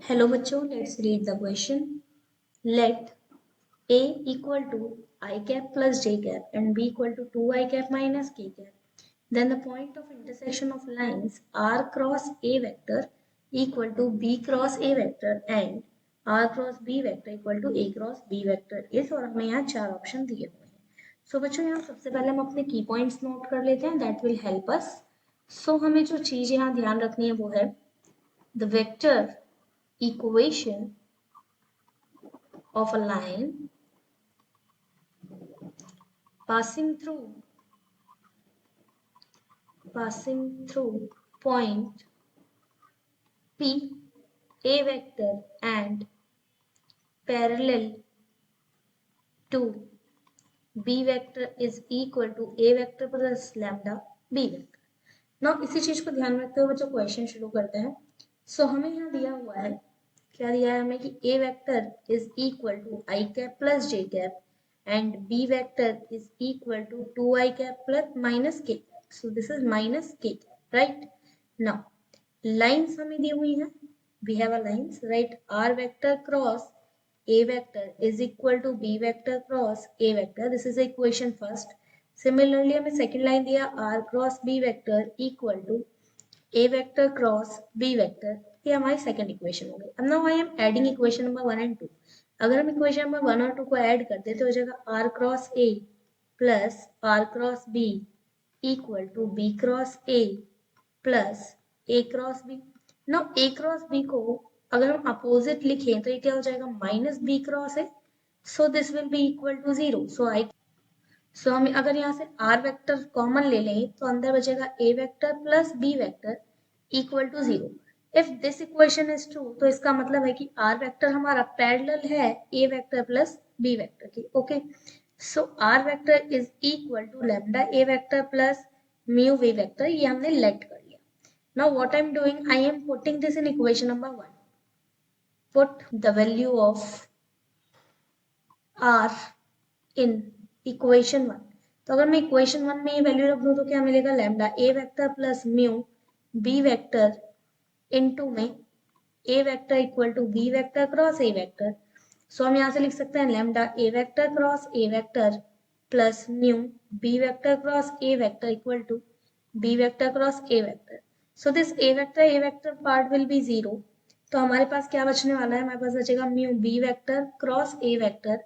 Hello बच्चों, let's read the question. Let A equal to I cap plus J cap and B equal to 2I cap minus K cap. Then the point of intersection of lines R cross A vector equal to B cross A vector and R cross B vector equal to A cross B vector is, और हमें यहाँ चार option दिए हुए हैं. So बच्चों यहाँ सबसे पहले हम अपने की पॉइंट्स नोट कर लेते हैं. That will help us. So हमें जो चीज़ यहाँ ध्यान रखनी है वो है the vector equation of a line passing through point P, A vector and parallel to B vector is equal to A vector plus lambda B vector. Now इसी चीज को ध्यान में रखते हुए बच्चों क्वेश्चन शुरू करते हैं. सो हमें यहाँ दिया हुआ है, क्या दिया है हमें कि A vector is equal to I cap plus J cap and B vector is equal to 2I cap plus minus K. So this is minus K, right? Now lines हमें दी हुई हैं. We have a lines, right? R vector cross A vector is equal to B vector cross A vector. This is the equation first. Similarly हमें second line दिया R cross B vector equal to A vector cross B vector. ये हमारी second equation हो गई. अब now I am adding equation number 1 and 2. अगर हम equation number 1 और 2 को add करते तो हो जाएगा R cross A plus R cross B equal to B cross A plus A cross B. Now A cross B को अगर हम opposite लिखें तो ये क्या हो जाएगा minus B cross A. So this will be equal to 0. So हम अगर यहाँ से R वेक्टर कॉमन ले लें तो अंदर बचेगा A vector plus B vector equal to 0. If this equation is true तो इसका मतलब है कि R वेक्टर हमारा पैरेलल है A vector plus B vector की. Okay, so R vector is equal to lambda A vector plus mu V vector. ये हमने लेट कर लिया. Now what I am doing, I am putting this in equation number 1. Put the value of R in equation 1. तो अगर मैं equation 1 में ये value रख दूं तो क्या मिलेगा, lambda A vector plus mu B vector into में A vector equal to B vector cross A vector. So हम यहाँ से लिख सकते हैं lambda A vector cross A vector plus mu B vector cross A vector equal to B vector cross A vector. So this A vector part will be 0. तो हमारे पास क्या बचने वाला है, हमारे पास बचेगा mu B vector cross A vector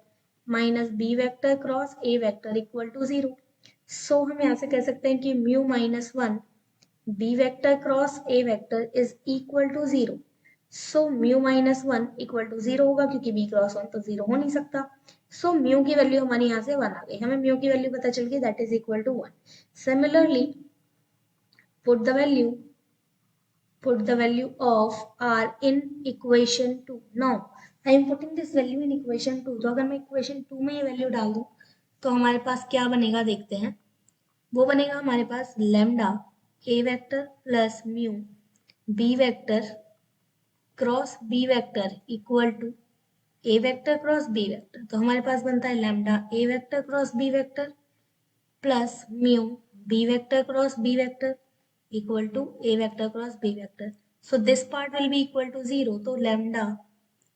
minus B vector cross A vector equal to 0. So हम यहाँ से कह सकते हैं कि mu minus 1 B vector cross A vector is equal to 0. So mu minus 1 equal to 0 होगा क्योंकि B क्रॉस 1 तो 0 हो नहीं सकता. सो म्यू की वैल्यू हमारी यहाँ से 1 आ गई. हमें म्यू की वैल्यू पता चल गई, that is equal to 1. Similarly put the value of R in equation 2. Now I am putting this value in equation 2. तो अगर मैं equation 2 में ये वैल्यू डाल दूं तो हमारे पास क्या बनेगा देखते हैं. वो बनेगा हमारे पास lambda A vector plus mu B vector cross B vector equal to A vector cross B vector. तो हमारे पास बनता है lambda A vector cross B vector plus mu B vector cross B vector equal to A vector cross B vector. So this part will be equal to 0. तो lambda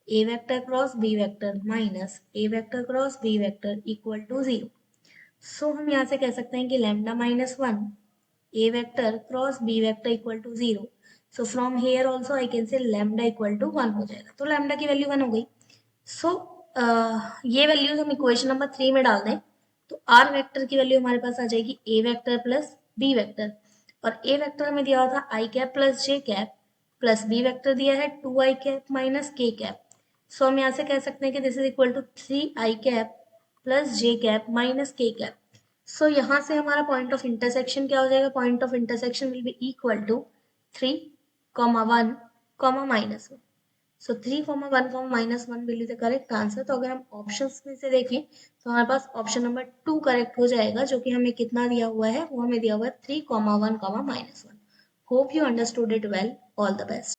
A vector cross B vector minus A vector cross B vector equal to 0. So हम यहाँ से कह सकते हैं कि lambda minus 1 A vector cross B vector equal to 0. So from here also I can say lambda equal to 1 हो जाएगा. तो lambda की वैल्यू 1 हो गई. So ये वैल्यूज हम इक्वेशन नंबर 3 में डाल दें तो R वेक्टर की वैल्यू हमारे पास आ जाएगी A vector plus B vector. और A वेक्टर हमें दिया हुआ था I cap plus J cap plus B vector दिया है 2I cap minus K cap. So हम यहाँ से कह सकते हैं कि this is equal to 3I cap plus J cap minus K cap. So यहाँ से हमारा पॉइंट ऑफ इंटरसेक्शन क्या हो जाएगा, point of intersection will be equal to 3, 1, -1. So 3, 1, -1 will be the correct answer. तो अगर हम ऑप्शंस में से देखें तो हमारे पास ऑप्शन नंबर 2 करेक्ट हो जाएगा, जो कि हमें कितना दिया हुआ है, वो हमें दिया हुआ है 3, 1, -1. Hope you understood it well. All the best.